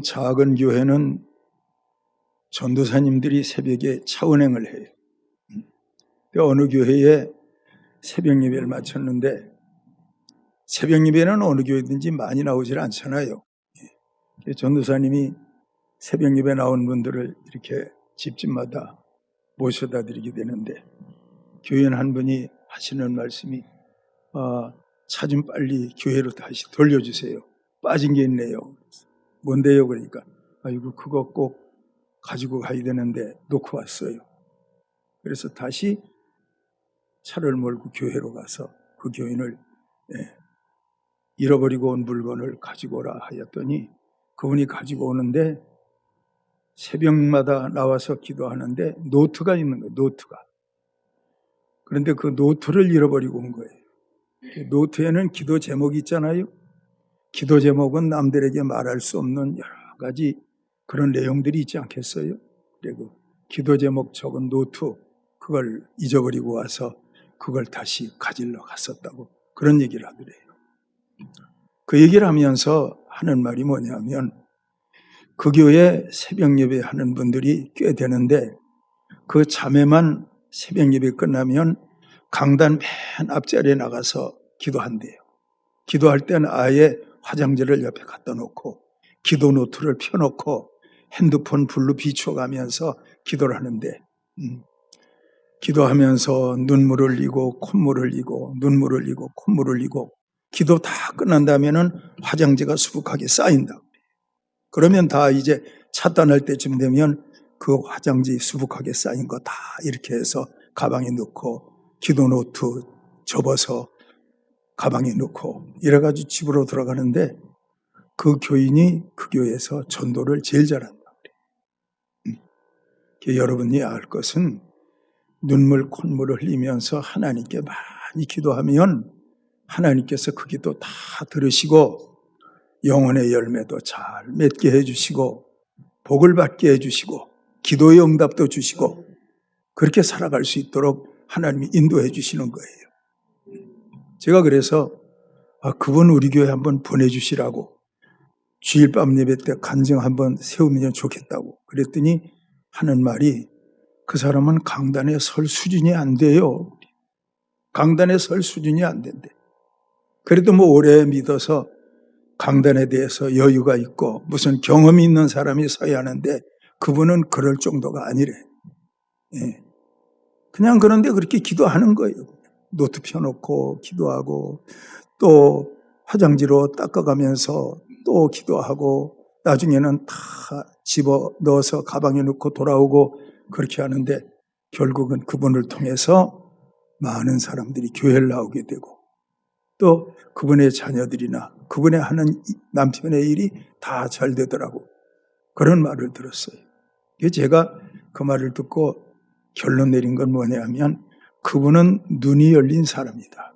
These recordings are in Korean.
작은 교회는 전도사님들이 새벽에 차은행을 해요. 어느 교회에 새벽 예배를 마쳤는데, 새벽 예배는 어느 교회든지 많이 나오질 않잖아요. 전도사님이 새벽 예배 나온 분들을 이렇게 집집마다 모셔다 드리게 되는데, 교인 한 분이 하시는 말씀이 차 좀 빨리 교회로 다시 돌려주세요. 빠진 게 있네요. 뭔데요? 그러니까 아이고 그거 꼭 가지고 가야 되는데 놓고 왔어요. 그래서 다시 차를 몰고 교회로 가서 그 교인을 잃어버리고 온 물건을 가지고 오라 하였더니, 그분이 가지고 오는데 새벽마다 나와서 기도하는데 노트가 있는 거예요. 노트가. 그런데 그 노트를 잃어버리고 온 거예요. 노트에는 기도 제목이 있잖아요. 기도 제목은 남들에게 말할 수 없는 여러 가지 그런 내용들이 있지 않겠어요? 그리고 기도 제목 적은 노트, 그걸 잊어버리고 와서 그걸 다시 가지러 갔었다고 그런 얘기를 하더래요. 그 얘기를 하면서 하는 말이 뭐냐면, 그 교회 새벽 예배 하는 분들이 꽤 되는데 그 자매만 새벽 예배 끝나면 강단 맨 앞자리에 나가서 기도한대요. 기도할 때는 아예 화장지를 옆에 갖다 놓고 기도 노트를 펴놓고 핸드폰 불로 비춰가면서 기도를 하는데, 기도하면서 눈물을 흘리고 콧물을 흘리고 눈물을 흘리고 콧물을 흘리고 기도 다 끝난다면은 화장지가 수북하게 쌓인다. 그러면 다 이제 차 떠날 때쯤 되면 그 화장지 수북하게 쌓인 거 다 이렇게 해서 가방에 넣고 기도 노트 접어서 가방에 넣고 이래가지고 집으로 들어가는데, 그 교인이 그 교회에서 전도를 제일 잘한다. 여러분이 알 것은 눈물 콧물을 흘리면서 하나님께 많이 기도하면 하나님께서 그 기도 다 들으시고 영혼의 열매도 잘 맺게 해주시고 복을 받게 해주시고 기도의 응답도 주시고 그렇게 살아갈 수 있도록 하나님이 인도해 주시는 거예요. 제가 그래서 그분 우리 교회 한번 보내주시라고 주일 밤 예배 때 간증 한번 세우면 좋겠다고 그랬더니 하는 말이, 그 사람은 강단에 설 수준이 안 돼요. 강단에 설 수준이 안 된대. 그래도 뭐 오래 믿어서 강단에 대해서 여유가 있고 무슨 경험이 있는 사람이 서야 하는데 그분은 그럴 정도가 아니래. 그냥 그런데 그렇게 기도하는 거예요. 노트 펴놓고 기도하고 또 화장지로 닦아가면서 또 기도하고 나중에는 다 집어 넣어서 가방에 넣고 돌아오고 그렇게 하는데, 결국은 그분을 통해서 많은 사람들이 교회를 나오게 되고 또 그분의 자녀들이나 그분의 하는 남편의 일이 다 잘 되더라고. 그런 말을 들었어요. 제가 그 말을 듣고 결론 내린 건 뭐냐면, 그분은 눈이 열린 사람이다.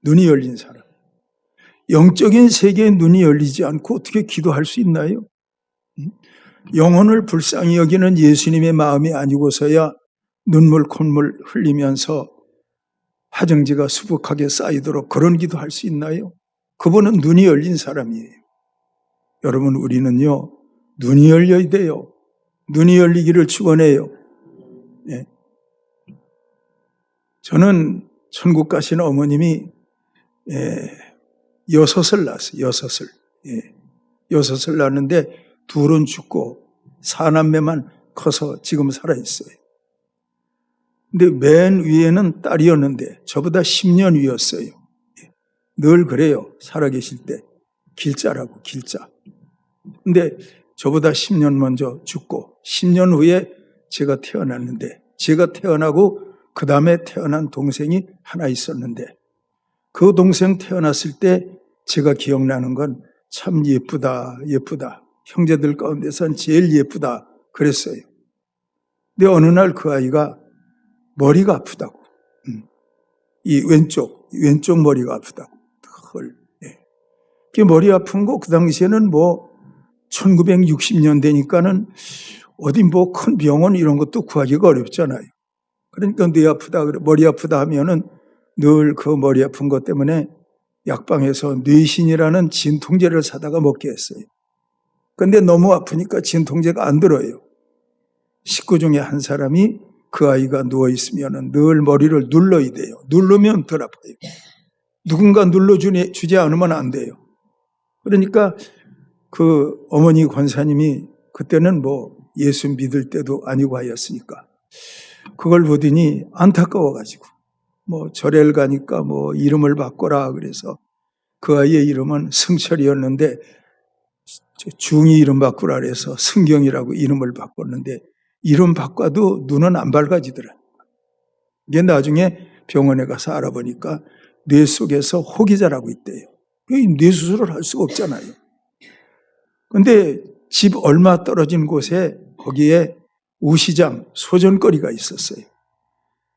눈이 열린 사람. 영적인 세계에 눈이 열리지 않고 어떻게 기도할 수 있나요? 영혼을 불쌍히 여기는 예수님의 마음이 아니고서야 눈물 콧물 흘리면서 화장지가 수북하게 쌓이도록 그런 기도할 수 있나요? 그분은 눈이 열린 사람이에요. 여러분, 우리는요 눈이 열려야 돼요. 눈이 열리기를 축원해요. 저는 천국 가신 어머님이 6을 낳았어요. 6을 낳았는데 둘은 죽고 4남매만 커서 지금 살아있어요. 근데 맨 위에는 딸이었는데 저보다 10년 위였어요. 늘 그래요. 살아계실 때. 길자라고, 길자. 근데 저보다 10년 먼저 죽고 10년 후에 제가 태어났는데, 제가 태어나고 그 다음에 태어난 동생이 하나 있었는데, 그 동생 태어났을 때 제가 기억나는 건 참 예쁘다, 예쁘다. 형제들 가운데선 제일 예쁘다 그랬어요. 근데 어느 날 그 아이가 머리가 아프다고. 이 왼쪽 머리가 아프다고. 그 머리 아픈 거 그 당시에는 뭐 1960년대니까는 어디 뭐 큰 병원 이런 것도 구하기가 어렵잖아요. 그러니까 뇌 아프다, 머리 아프다 하면은 늘 그 머리 아픈 것 때문에 약방에서 뇌신이라는 진통제를 사다가 먹게 했어요. 근데 너무 아프니까 진통제가 안 들어요. 식구 중에 한 사람이 그 아이가 누워있으면 늘 머리를 눌러야 돼요. 누르면 덜 아파요. 누군가 눌러주지 않으면 안 돼요. 그러니까 그 어머니 권사님이 그때는 뭐 예수 믿을 때도 아니고 하였으니까 그걸 보더니 안타까워가지고 뭐 절에를 가니까 뭐 이름을 바꿔라 그래서 그 아이의 이름은 승철이었는데 중이 이름 바꾸라 그래서 승경이라고 이름을 바꿨는데 이름 바꿔도 눈은 안 밝아지더라. 이게 나중에 병원에 가서 알아보니까 뇌 속에서 혹이 자라고 있대요. 뇌 수술을 할 수가 없잖아요. 근데 집 얼마 떨어진 곳에 거기에 우시장, 소전거리가 있었어요.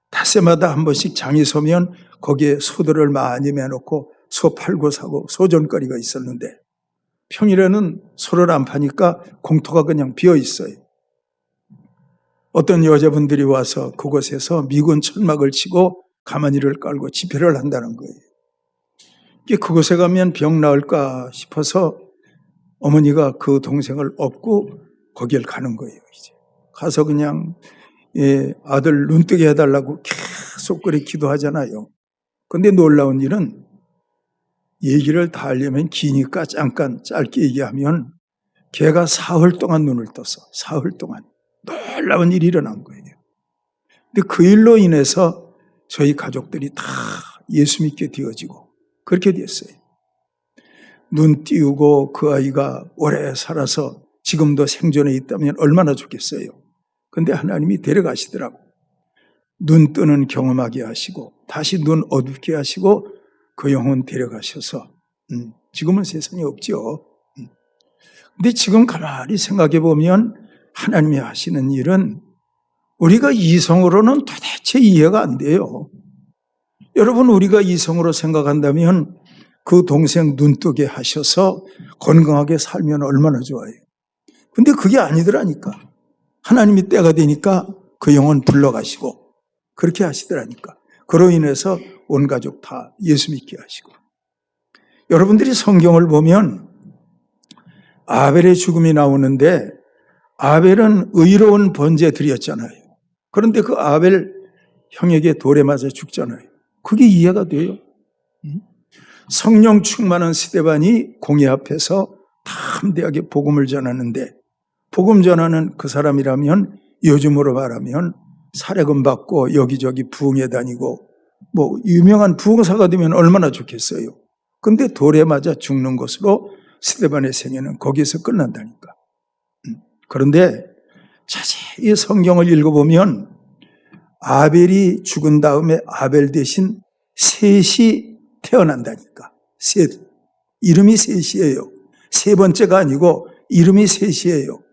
닷새마다 한 번씩 장이 서면 거기에 소들을 많이 매놓고 소 팔고 사고 소전거리가 있었는데 평일에는 소를 안 파니까 공터가 그냥 비어 있어요. 어떤 여자분들이 와서 그곳에서 미군 천막을 치고 가마니를 깔고 집회를 한다는 거예요. 그곳에 가면 병 나을까 싶어서 어머니가 그 동생을 업고 거길 가는 거예요. 이제 가서 그냥 아들 눈뜨게 해달라고 계속 그렇게 기도하잖아요. 근데 놀라운 일은 얘기를 다 하려면 기니까 잠깐 짧게 얘기하면 걔가 사흘 동안 눈을 떴어. 사흘 동안. 놀라운 일이 일어난 거예요. 근데 그 일로 인해서 저희 가족들이 다 예수 믿게 되어지고 그렇게 됐어요. 눈 띄우고 그 아이가 오래 살아서 지금도 생존해 있다면 얼마나 좋겠어요. 근데 하나님이 데려가시더라고. 눈 뜨는 경험하게 하시고 다시 눈 어둡게 하시고 그 영혼 데려가셔서 지금은 세상에 없죠. 근데 지금 가만히 생각해 보면 하나님이 하시는 일은 우리가 이성으로는 도대체 이해가 안 돼요. 여러분, 우리가 이성으로 생각한다면 그 동생 눈 뜨게 하셔서 건강하게 살면 얼마나 좋아요. 근데 그게 아니더라니까. 하나님이 때가 되니까 그 영혼 불러가시고 그렇게 하시더라니까. 그로 인해서 온 가족 다 예수 믿게 하시고. 여러분들이 성경을 보면 아벨의 죽음이 나오는데 아벨은 의로운 번제 드렸잖아요. 그런데 그 아벨 형에게 돌에 맞아 죽잖아요. 그게 이해가 돼요? 성령 충만한 스데반이 공회 앞에서 담대하게 복음을 전하는데 복음 전하는 그 사람이라면 요즘으로 말하면 사례금 받고 여기저기 부흥회 다니고 뭐 유명한 부흥사가 되면 얼마나 좋겠어요. 근데 돌에 맞아 죽는 것으로 스데반의 생애는 거기서 끝난다니까. 그런데 자세히 성경을 읽어보면 아벨이 죽은 다음에 아벨 대신 셋이 태어난다니까. 셋. 이름이 셋이에요. 세 번째가 아니고 이름이 셋이에요.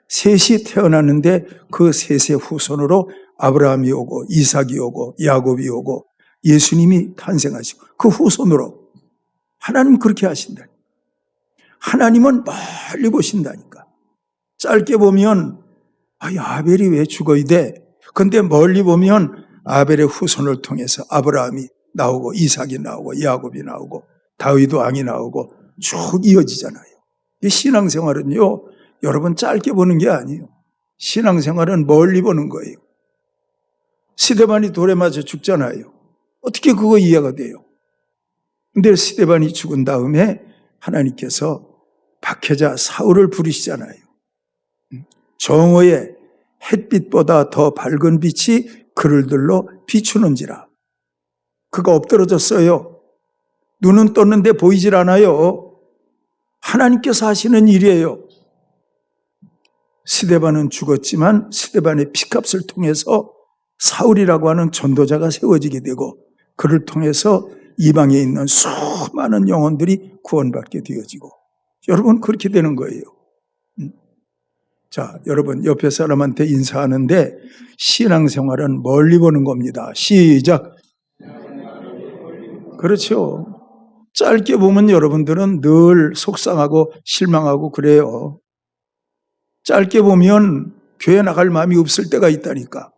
셋이 태어났는데 그 셋의 후손으로 아브라함이 오고 이삭이 오고 야곱이 오고 예수님이 탄생하시고 그 후손으로 하나님 그렇게 하신다. 하나님은 멀리 보신다니까. 짧게 보면 아벨이 왜 죽어야 돼? 근데 멀리 보면 아벨의 후손을 통해서 아브라함이 나오고 이삭이 나오고 야곱이 나오고 다윗 왕이 나오고 쭉 이어지잖아요. 이 신앙생활은요, 여러분 짧게 보는 게 아니에요. 신앙생활은 멀리 보는 거예요. 스데반이 돌에 맞아 죽잖아요. 어떻게 그거 이해가 돼요? 근데 스데반이 죽은 다음에 하나님께서 박해자 사울을 부르시잖아요. 정오에 햇빛보다 더 밝은 빛이 그를 들러 비추는지라. 그가 엎드러졌어요. 눈은 떴는데 보이질 않아요. 하나님께서 하시는 일이에요. 스데반은 죽었지만 스데반의 피값을 통해서 사울이라고 하는 전도자가 세워지게 되고 그를 통해서 이방에 있는 수많은 영혼들이 구원받게 되어지고 여러분 그렇게 되는 거예요. 자, 여러분 옆에 사람한테 인사하는데 신앙생활은 멀리 보는 겁니다. 시작. 그렇죠. 짧게 보면 여러분들은 늘 속상하고 실망하고 그래요. 짧게 보면 교회 나갈 마음이 없을 때가 있다니까.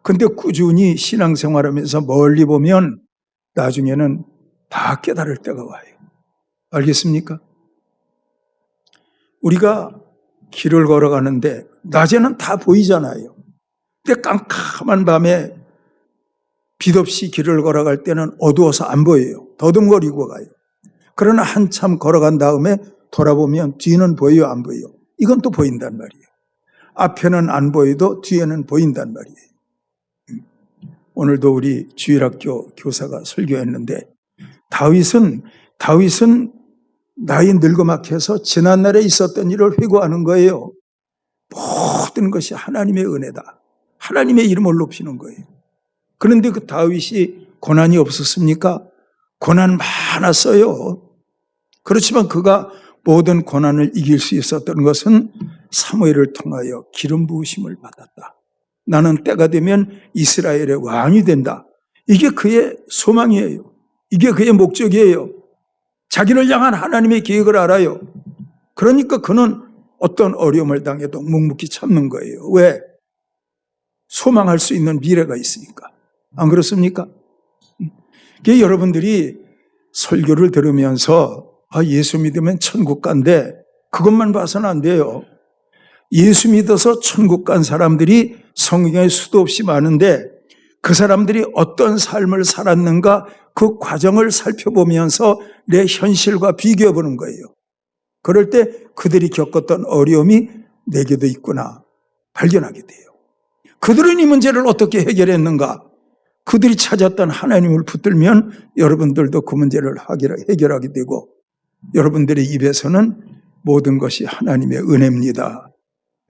근데 꾸준히 신앙생활하면서 멀리 보면 나중에는 다 깨달을 때가 와요. 알겠습니까? 우리가 길을 걸어가는데 낮에는 다 보이잖아요. 근데 깜깜한 밤에 빛 없이 길을 걸어갈 때는 어두워서 안 보여요. 더듬거리고 가요. 그러나 한참 걸어간 다음에 돌아보면 뒤는 보여요, 안 보여요? 이건 또 보인단 말이에요. 앞에는 안 보여도 뒤에는 보인단 말이에요. 오늘도 우리 주일학교 교사가 설교했는데 다윗은 나이 늙어막혀서 지난날에 있었던 일을 회고하는 거예요. 모든 것이 하나님의 은혜다. 하나님의 이름을 높이는 거예요. 그런데 그 다윗이 고난이 없었습니까? 고난 많았어요. 그렇지만 그가 모든 고난을 이길 수 있었던 것은 사무엘을 통하여 기름 부으심을 받았다. 나는 때가 되면 이스라엘의 왕이 된다. 이게 그의 소망이에요. 이게 그의 목적이에요. 자기를 향한 하나님의 계획을 알아요. 그러니까 그는 어떤 어려움을 당해도 묵묵히 참는 거예요. 왜? 소망할 수 있는 미래가 있으니까. 안 그렇습니까? 여러분들이 설교를 들으면서 예수 믿으면 천국 간대, 그것만 봐서는 안 돼요. 예수 믿어서 천국 간 사람들이 성경에 수도 없이 많은데 그 사람들이 어떤 삶을 살았는가 그 과정을 살펴보면서 내 현실과 비교해 보는 거예요. 그럴 때 그들이 겪었던 어려움이 내게도 있구나 발견하게 돼요. 그들은 이 문제를 어떻게 해결했는가? 그들이 찾았던 하나님을 붙들면 여러분들도 그 문제를 해결하게 되고 여러분들의 입에서는 모든 것이 하나님의 은혜입니다.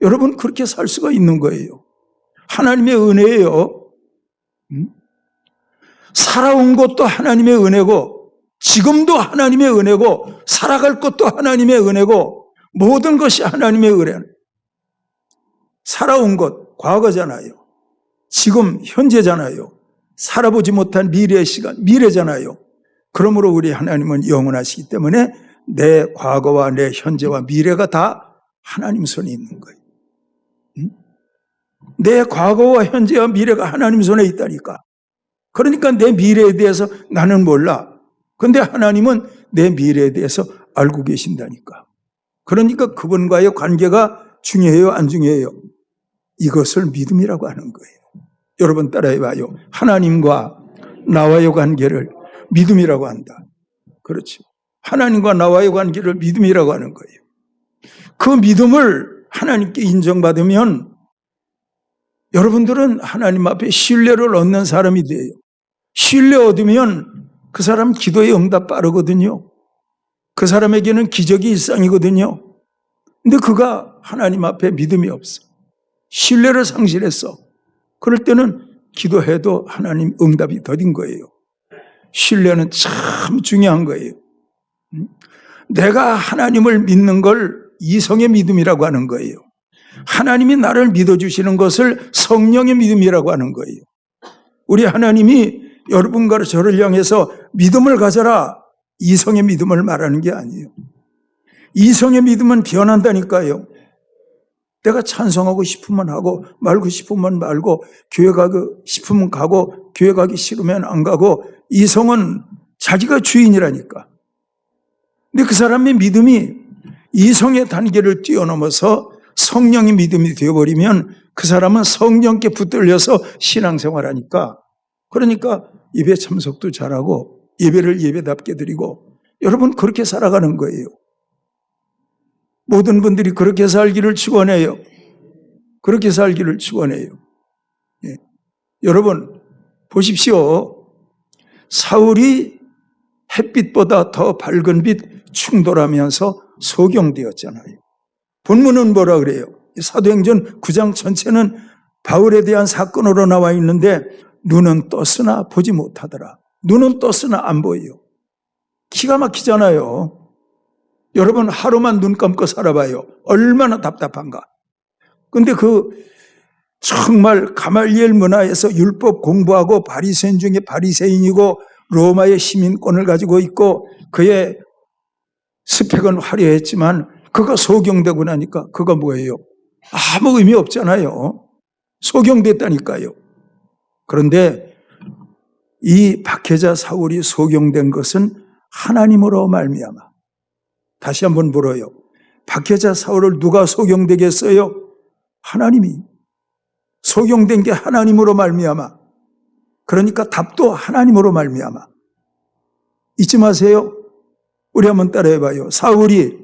여러분 그렇게 살 수가 있는 거예요. 하나님의 은혜예요. 살아온 것도 하나님의 은혜고 지금도 하나님의 은혜고 살아갈 것도 하나님의 은혜고 모든 것이 하나님의 은혜. 살아온 것 과거잖아요. 지금 현재잖아요. 살아보지 못한 미래의 시간 미래잖아요. 그러므로 우리 하나님은 영원하시기 때문에 내 과거와 내 현재와 미래가 다 하나님 손에 있는 거예요. 내 과거와 현재와 미래가 하나님 손에 있다니까. 그러니까 내 미래에 대해서 나는 몰라. 그런데 하나님은 내 미래에 대해서 알고 계신다니까. 그러니까 그분과의 관계가 중요해요, 안 중요해요? 이것을 믿음이라고 하는 거예요. 여러분 따라해봐요. 하나님과 나와의 관계를 믿음이라고 한다. 그렇죠. 하나님과 나와의 관계를 믿음이라고 하는 거예요. 그 믿음을 하나님께 인정받으면 여러분들은 하나님 앞에 신뢰를 얻는 사람이 돼요. 신뢰 얻으면 그 사람 기도의 응답 빠르거든요. 그 사람에게는 기적이 일상이거든요. 근데 그가 하나님 앞에 믿음이 없어. 신뢰를 상실했어. 그럴 때는 기도해도 하나님 응답이 더딘 거예요. 신뢰는 참 중요한 거예요. 내가 하나님을 믿는 걸 이성의 믿음이라고 하는 거예요. 하나님이 나를 믿어주시는 것을 성령의 믿음이라고 하는 거예요. 우리 하나님이 여러분과 저를 향해서 믿음을 가져라, 이성의 믿음을 말하는 게 아니에요. 이성의 믿음은 변한다니까요. 내가 찬송하고 싶으면 하고 말고 싶으면 말고 교회 가고 싶으면 가고 교회 가기 싫으면 안 가고 이성은 자기가 주인이라니까. 근데 그 사람의 믿음이 이성의 단계를 뛰어넘어서 성령의 믿음이 되어버리면 그 사람은 성령께 붙들려서 신앙생활하니까, 그러니까 예배 참석도 잘하고 예배를 예배답게 드리고 여러분 그렇게 살아가는 거예요. 모든 분들이 그렇게 살기를 축원해요. 그렇게 살기를 축원해요. 예. 여러분 보십시오. 사울이 햇빛보다 더 밝은 빛 충돌하면서 소경되었잖아요. 본문은 뭐라 그래요? 사도행전 9장 전체는 바울에 대한 사건으로 나와 있는데 눈은 떴으나 보지 못하더라. 눈은 떴으나 안 보여요. 기가 막히잖아요. 여러분 하루만 눈 감고 살아봐요. 얼마나 답답한가. 근데 정말 가말리엘 문화에서 율법 공부하고 바리새인 중에 바리새인이고 로마의 시민권을 가지고 있고 그의 스펙은 화려했지만 그가 소경되고 나니까 그가 뭐예요? 아무 의미 없잖아요. 소경됐다니까요. 그런데 이 박해자 사울이 소경된 것은 하나님으로 말미암아. 다시 한번 물어요. 박해자 사울을 누가 소경되게 했어요? 하나님이. 소경된 게 하나님으로 말미암아. 그러니까 답도 하나님으로 말미암아. 잊지 마세요. 우리 한번 따라해봐요. 사울이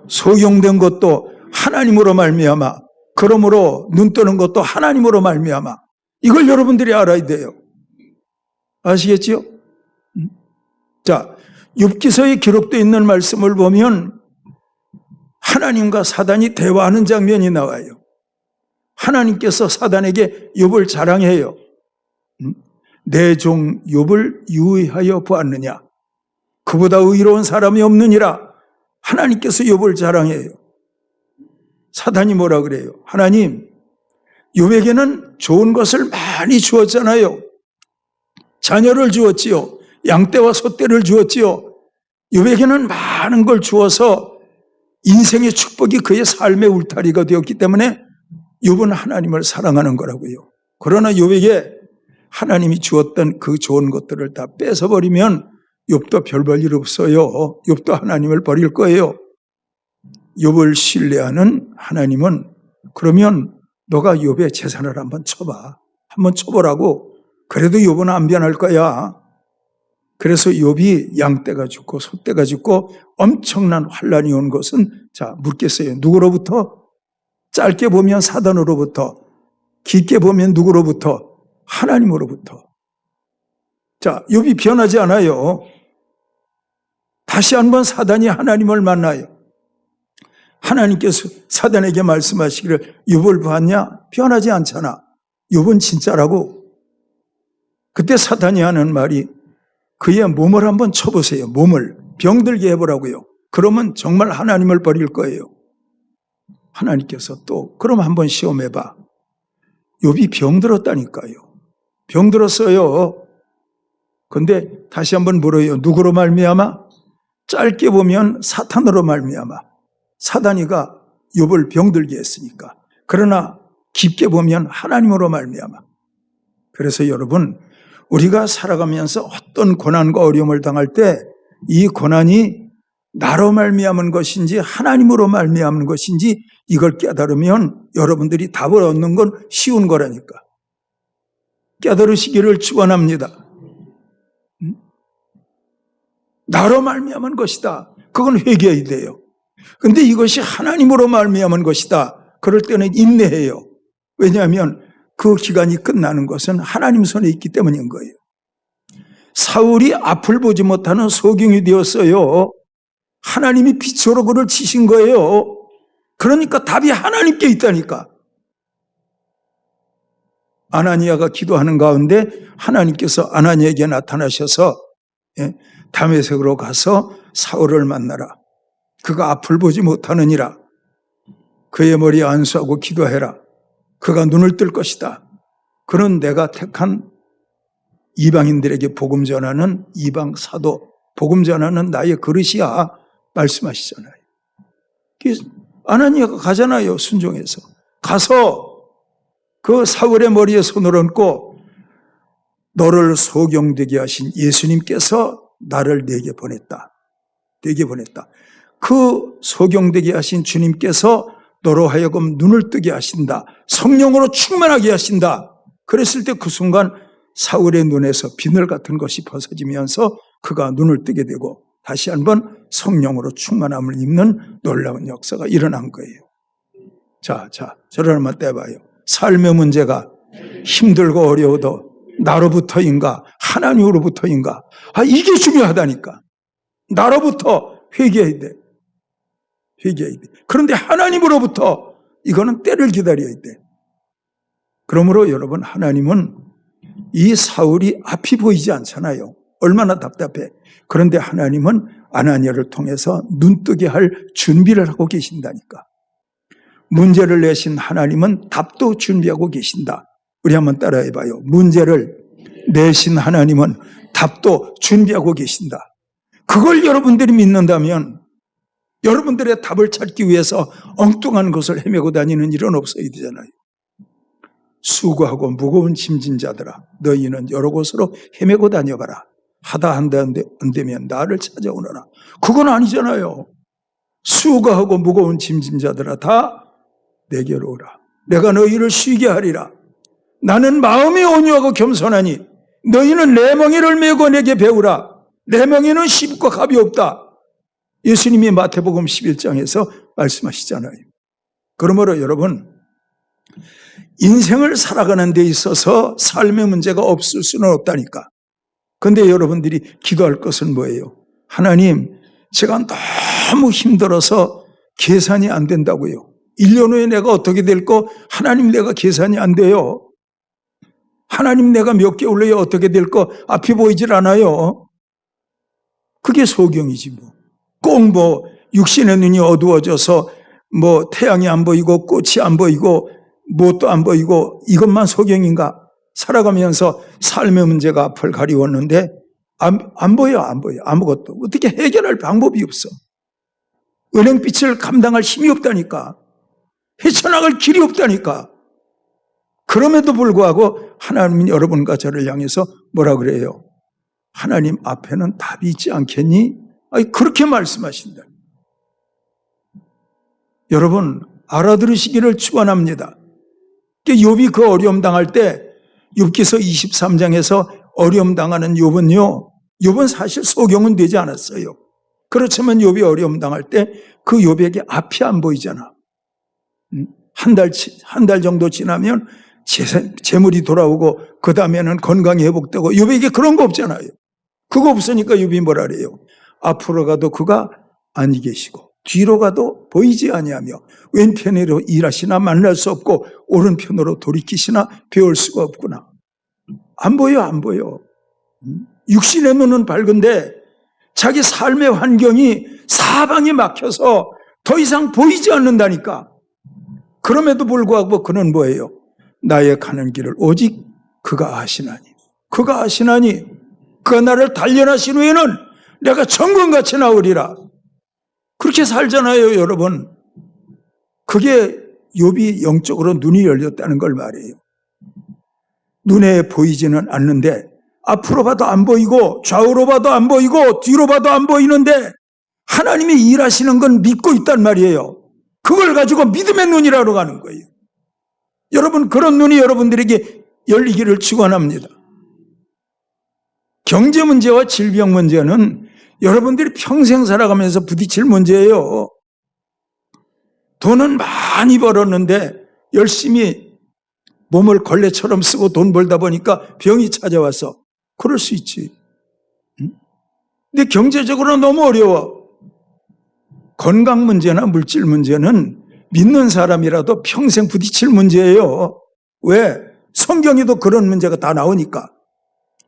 소경된 것도 하나님으로 말미암아. 그러므로 눈 뜨는 것도 하나님으로 말미암아. 이걸 여러분들이 알아야 돼요. 아시겠지요? 자, 욥기서에 기록되어 있는 말씀을 보면 하나님과 사단이 대화하는 장면이 나와요. 하나님께서 사단에게 욥을 자랑해요. 내 종 욥을 유의하여 보았느냐? 그보다 의로운 사람이 없느니라. 하나님께서 욥을 자랑해요. 사단이 뭐라 그래요? 하나님, 욥에게는 좋은 것을 많이 주었잖아요. 자녀를 주었지요. 양떼와 소떼를 주었지요. 욥에게는 많은 걸 주어서 인생의 축복이 그의 삶의 울타리가 되었기 때문에 욥은 하나님을 사랑하는 거라고요. 그러나 욥에게 하나님이 주었던 그 좋은 것들을 다 뺏어버리면 욥도 별 볼 일 없어요. 욥도 하나님을 버릴 거예요. 욥을 신뢰하는 하나님은 그러면 너가 욥의 재산을 한번 쳐봐. 한번 쳐보라고. 그래도 욥은 안 변할 거야. 그래서 욥이 양떼가 죽고 소떼가 죽고 엄청난 환란이 온 것은 자 묻겠어요. 누구로부터? 짧게 보면 사단으로부터, 깊게 보면 누구로부터? 하나님으로부터. 자, 욥이 변하지 않아요. 다시 한번 사단이 하나님을 만나요. 하나님께서 사단에게 말씀하시기를 욥을 봤냐? 변하지 않잖아. 욥은 진짜라고. 그때 사단이 하는 말이 그의 몸을 한번 쳐보세요. 몸을 병들게 해보라고요. 그러면 정말 하나님을 버릴 거예요. 하나님께서 또 그럼 한번 시험해봐. 욥이 병들었다니까요. 병들었어요. 근데 다시 한번 물어요. 누구로 말미암아? 짧게 보면 사탄으로 말미암아. 사단이가 욥을 병들게 했으니까. 그러나 깊게 보면 하나님으로 말미암아. 그래서 여러분, 우리가 살아가면서 어떤 고난과 어려움을 당할 때 이 고난이 나로 말미암은 것인지 하나님으로 말미암은 것인지 이걸 깨달으면 여러분들이 답을 얻는 건 쉬운 거라니까. 깨달으시기를 축원합니다. 나로 말미암은 것이다. 그건 회개해야 돼요. 근데 이것이 하나님으로 말미암은 것이다. 그럴 때는 인내해요. 왜냐하면 그 기간이 끝나는 것은 하나님 손에 있기 때문인 거예요. 사울이 앞을 보지 못하는 소경이 되었어요. 하나님이 빛으로 그를 치신 거예요. 그러니까 답이 하나님께 있다니까. 아나니아가 기도하는 가운데 하나님께서 아나니아에게 나타나셔서 다메섹으로 가서 사울을 만나라. 그가 앞을 보지 못하느니라. 그의 머리에 안수하고 기도해라. 그가 눈을 뜰 것이다. 그는 내가 택한 이방인들에게 복음 전하는 이방 사도, 복음 전하는 나의 그릇이야. 말씀하시잖아요. 아나니아가 가잖아요. 순종해서. 가서 그 사울의 머리에 손을 얹고 너를 소경되게 하신 예수님께서 나를 내게 보냈다. 내게 보냈다. 그 소경되게 하신 주님께서 너로 하여금 눈을 뜨게 하신다. 성령으로 충만하게 하신다. 그랬을 때 그 순간 사울의 눈에서 비늘 같은 것이 벗어지면서 그가 눈을 뜨게 되고 다시 한번 성령으로 충만함을 입는 놀라운 역사가 일어난 거예요. 자, 저를 한번 떼봐요. 삶의 문제가 힘들고 어려워도 나로부터인가 하나님으로부터인가? 이게 중요하다니까. 나로부터 회개해야 돼. 회개해야 돼. 그런데 하나님으로부터 이거는 때를 기다려야 돼. 그러므로 여러분, 하나님은 이 사울이 앞이 보이지 않잖아요. 얼마나 답답해. 그런데 하나님은 아나니아를 통해서 눈뜨게 할 준비를 하고 계신다니까. 문제를 내신 하나님은 답도 준비하고 계신다. 우리 한번 따라해봐요. 문제를 내신 하나님은 답도 준비하고 계신다. 그걸 여러분들이 믿는다면 여러분들의 답을 찾기 위해서 엉뚱한 것을 헤매고 다니는 일은 없어야 되잖아요. 수고하고 무거운 짐진 자들아, 너희는 여러 곳으로 헤매고 다녀봐라. 하다 한다 안 되면 나를 찾아오너라. 그건 아니잖아요. 수고하고 무거운 짐진 자들아 다 내게로 오라. 내가 너희를 쉬게 하리라. 나는 마음이 온유하고 겸손하니 너희는 내 멍에를 메고 내게 배우라. 내 멍에는 쉽고 가볍다. 예수님이 마태복음 11장에서 말씀하시잖아요. 그러므로 여러분, 인생을 살아가는 데 있어서 삶의 문제가 없을 수는 없다니까. 근데 여러분들이 기도할 것은 뭐예요? 하나님, 제가 너무 힘들어서 계산이 안 된다고요. 1년 후에 내가 어떻게 될 거? 하나님, 내가 계산이 안 돼요. 하나님, 내가 몇 개월 후에 어떻게 될 거? 앞이 보이질 않아요. 그게 소경이지 뭐. 꼭 뭐 육신의 눈이 어두워져서 뭐 태양이 안 보이고 꽃이 안 보이고 무엇도 안 보이고 이것만 소경인가? 살아가면서 삶의 문제가 앞을 가리웠는데 안 보여. 아무것도. 어떻게 해결할 방법이 없어. 은행빛을 감당할 힘이 없다니까. 헤쳐나갈 길이 없다니까. 그럼에도 불구하고 하나님은 여러분과 저를 향해서 뭐라 그래요? 하나님 앞에는 답이 있지 않겠니? 아니, 그렇게 말씀하신다. 여러분, 알아들으시기를 축원합니다. 욥이 그 어려움 당할 때 욥기서 23장에서 어려움 당하는 욥은 사실 소경은 되지 않았어요. 그렇지만 욥이 어려움 당할 때 그 욥에게 앞이 안 보이잖아. 한 달 정도 지나면 재물이 돌아오고 그 다음에는 건강이 회복되고 욥에게 그런 거 없잖아요. 그거 없으니까 욥이 뭐라 그래요? 앞으로 가도 그가 아니 계시고 뒤로 가도 보이지 아니하며 왼편으로 일하시나 만날 수 없고 오른편으로 돌이키시나 배울 수가 없구나. 안 보여. 육신의 눈은 밝은데 자기 삶의 환경이 사방이 막혀서 더 이상 보이지 않는다니까. 그럼에도 불구하고 그는 뭐예요? 나의 가는 길을 오직 그가 아시나니. 그가 나를 단련하신 후에는 내가 정금같이 나으리라. 그렇게 살잖아요, 여러분. 그게 욥이 영적으로 눈이 열렸다는 걸 말해요. 눈에 보이지는 않는데 앞으로 봐도 안 보이고 좌우로 봐도 안 보이고 뒤로 봐도 안 보이는데 하나님이 일하시는 건 믿고 있단 말이에요. 그걸 가지고 믿음의 눈이라고 하는 거예요. 여러분, 그런 눈이 여러분들에게 열리기를 축원합니다. 경제 문제와 질병 문제는 여러분들이 평생 살아가면서 부딪힐 문제예요. 돈은 많이 벌었는데 열심히 몸을 걸레처럼 쓰고 돈 벌다 보니까 병이 찾아와서 그럴 수 있지. 근데 경제적으로 너무 어려워. 건강 문제나 물질 문제는 믿는 사람이라도 평생 부딪힐 문제예요. 왜? 성경에도 그런 문제가 다 나오니까.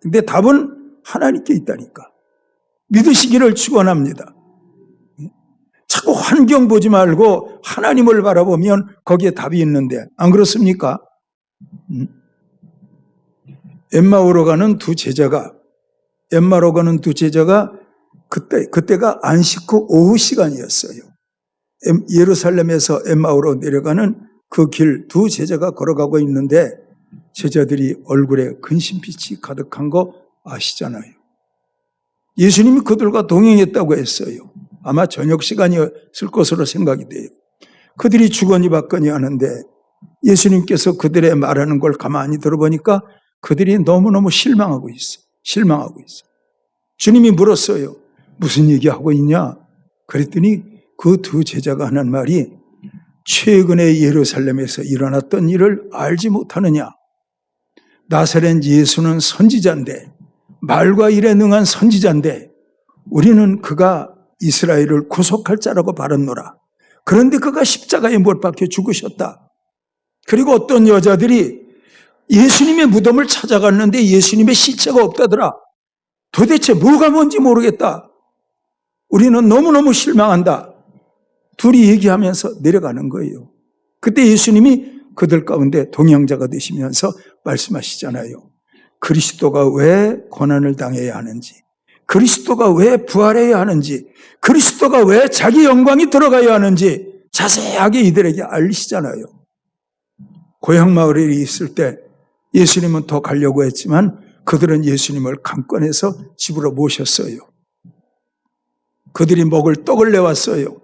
근데 답은 하나님께 있다니까. 믿으시기를 축원합니다. 자꾸 환경 보지 말고 하나님을 바라보면 거기에 답이 있는데 안 그렇습니까? 엠마오로 가는 두 제자가 그때가 안식 후 오후 시간이었어요. 예루살렘에서 엠마오로 내려가는 그 길 두 제자가 걸어가고 있는데 제자들이 얼굴에 근심빛이 가득한 거 아시잖아요. 예수님이 그들과 동행했다고 했어요. 아마 저녁 시간이었을 것으로 생각이 돼요. 그들이 주거니 받거니 하는데 예수님께서 그들의 말하는 걸 가만히 들어보니까 그들이 너무너무 실망하고 있어. 주님이 물었어요. 무슨 얘기하고 있냐? 그랬더니 그 두 제자가 하는 말이 최근에 예루살렘에서 일어났던 일을 알지 못하느냐? 나사렛 예수는 선지자인데 말과 일에 능한 선지자인데 우리는 그가 이스라엘을 구속할 자라고 바랐노라. 그런데 그가 십자가에 못 박혀 죽으셨다. 그리고 어떤 여자들이 예수님의 무덤을 찾아갔는데 예수님의 시체가 없다더라. 도대체 뭐가 뭔지 모르겠다. 우리는 너무너무 실망한다. 둘이 얘기하면서 내려가는 거예요. 그때 예수님이 그들 가운데 동행자가 되시면서 말씀하시잖아요. 그리스도가 왜 고난을 당해야 하는지, 그리스도가 왜 부활해야 하는지, 그리스도가 왜 자기 영광이 들어가야 하는지 자세하게 이들에게 알리시잖아요. 고향 마을에 있을 때 예수님은 더 가려고 했지만 그들은 예수님을 강권해서 집으로 모셨어요. 그들이 먹을 떡을 내왔어요.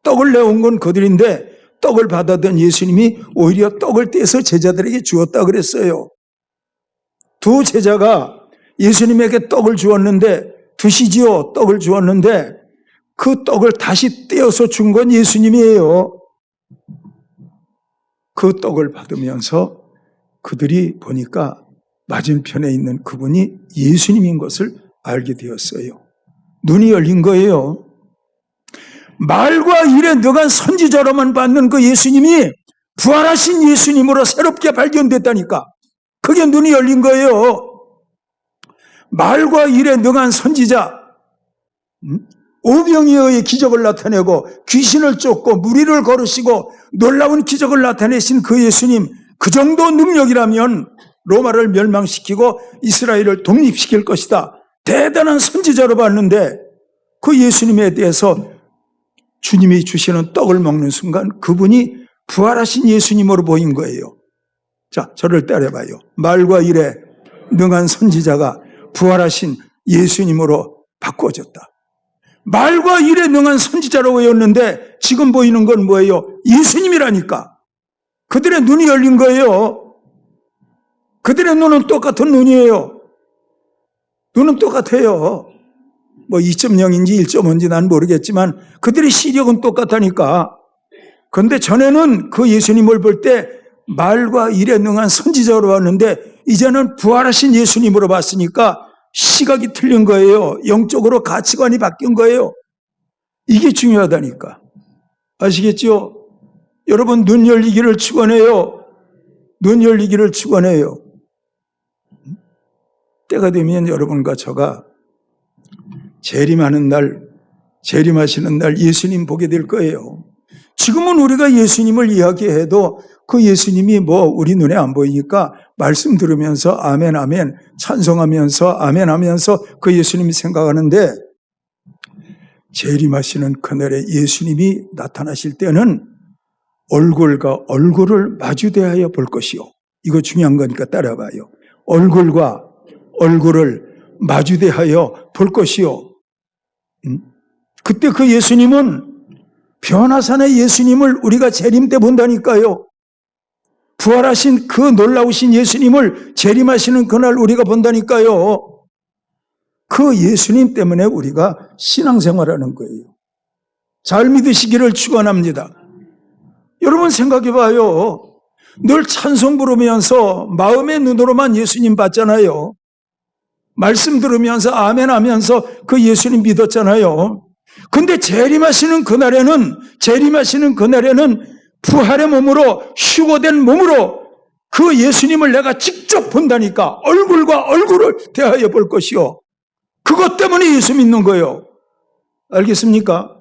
떡을 내온 건 그들인데 떡을 받아든 예수님이 오히려 떡을 떼서 제자들에게 주었다 그랬어요. 두 제자가 예수님에게 떡을 주었는데 드시지요. 떡을 주었는데 그 떡을 다시 떼어서 준 건 예수님이에요. 그 떡을 받으면서 그들이 보니까 맞은편에 있는 그분이 예수님인 것을 알게 되었어요. 눈이 열린 거예요. 말과 일에 능한 선지자로만 받는 그 예수님이 부활하신 예수님으로 새롭게 발견됐다니까. 그게 눈이 열린 거예요. 말과 일에 능한 선지자, 오병이에 의해 기적을 나타내고 귀신을 쫓고 무리를 거르시고 놀라운 기적을 나타내신 그 예수님, 그 정도 능력이라면 로마를 멸망시키고 이스라엘을 독립시킬 것이다. 대단한 선지자로 봤는데 그 예수님에 대해서 주님이 주시는 떡을 먹는 순간 그분이 부활하신 예수님으로 보인 거예요. 자, 저를 따라봐요. 말과 일에 능한 선지자가 부활하신 예수님으로 바꿔졌다. 말과 일에 능한 선지자로 보였는데 지금 보이는 건 뭐예요? 예수님이라니까. 그들의 눈이 열린 거예요. 그들의 눈은 똑같은 눈이에요. 눈은 똑같아요. 뭐 2.0인지 1.5인지 난 모르겠지만 그들의 시력은 똑같다니까. 그런데 전에는 그 예수님을 볼 때 말과 일에 능한 선지자로 봤는데 이제는 부활하신 예수님으로 봤으니까 시각이 틀린 거예요. 영적으로 가치관이 바뀐 거예요. 이게 중요하다니까. 아시겠죠? 여러분 눈 열리기를 축원해요. 눈 열리기를 축원해요. 때가 되면 여러분과 저가 재림하는 날, 재림하시는 날 예수님 보게 될 거예요. 지금은 우리가 예수님을 이야기해도 그 예수님이 뭐 우리 눈에 안 보이니까 말씀 들으면서 아멘 아멘 찬송하면서 아멘 하면서 그 예수님이 생각하는데 재림하시는 그날에 예수님이 나타나실 때는 얼굴과 얼굴을 마주대하여 볼 것이요. 이거 중요한 거니까 따라봐요. 얼굴과 얼굴을 마주대하여 볼 것이요. 그때 그 예수님은 변화산의 예수님을 우리가 재림 때 본다니까요. 부활하신 그 놀라우신 예수님을 재림하시는 그날 우리가 본다니까요. 그 예수님 때문에 우리가 신앙생활하는 거예요. 잘 믿으시기를 축원합니다. 여러분 생각해 봐요. 늘 찬송 부르면서 마음의 눈으로만 예수님 봤잖아요. 말씀 들으면서 아멘 하면서 그 예수님 믿었잖아요. 근데 재림하시는 그날에는 부활의 몸으로 휴거된 몸으로 그 예수님을 내가 직접 본다니까. 얼굴과 얼굴을 대하여 볼 것이요. 그것 때문에 예수 믿는 거예요. 알겠습니까?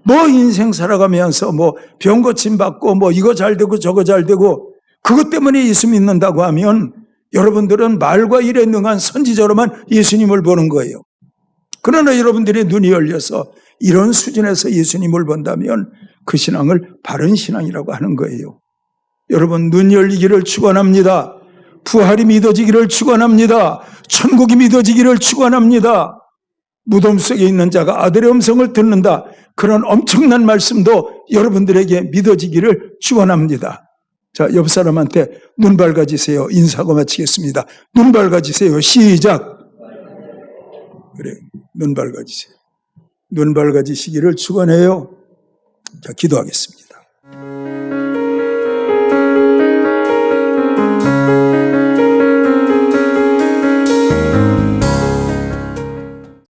뭐 인생 살아가면서 뭐 병 고침 받고 뭐 이거 잘 되고 저거 잘 되고 그것 때문에 예수 믿는다고 하면 여러분들은 말과 일에 능한 선지자로만 예수님을 보는 거예요. 그러나 여러분들의 눈이 열려서 이런 수준에서 예수님을 본다면 그 신앙을 바른 신앙이라고 하는 거예요. 여러분 눈 열리기를 축원합니다. 부활이 믿어지기를 축원합니다. 천국이 믿어지기를 축원합니다. 무덤 속에 있는 자가 아들의 음성을 듣는다. 그런 엄청난 말씀도 여러분들에게 믿어지기를 축원합니다. 자, 옆 사람한테 눈 밝아지세요. 인사하고 마치겠습니다. 눈 밝아지세요. 시작. 그래, 눈 밝아지세요. 눈 밝아지시기를 축원해요. 자, 기도하겠습니다.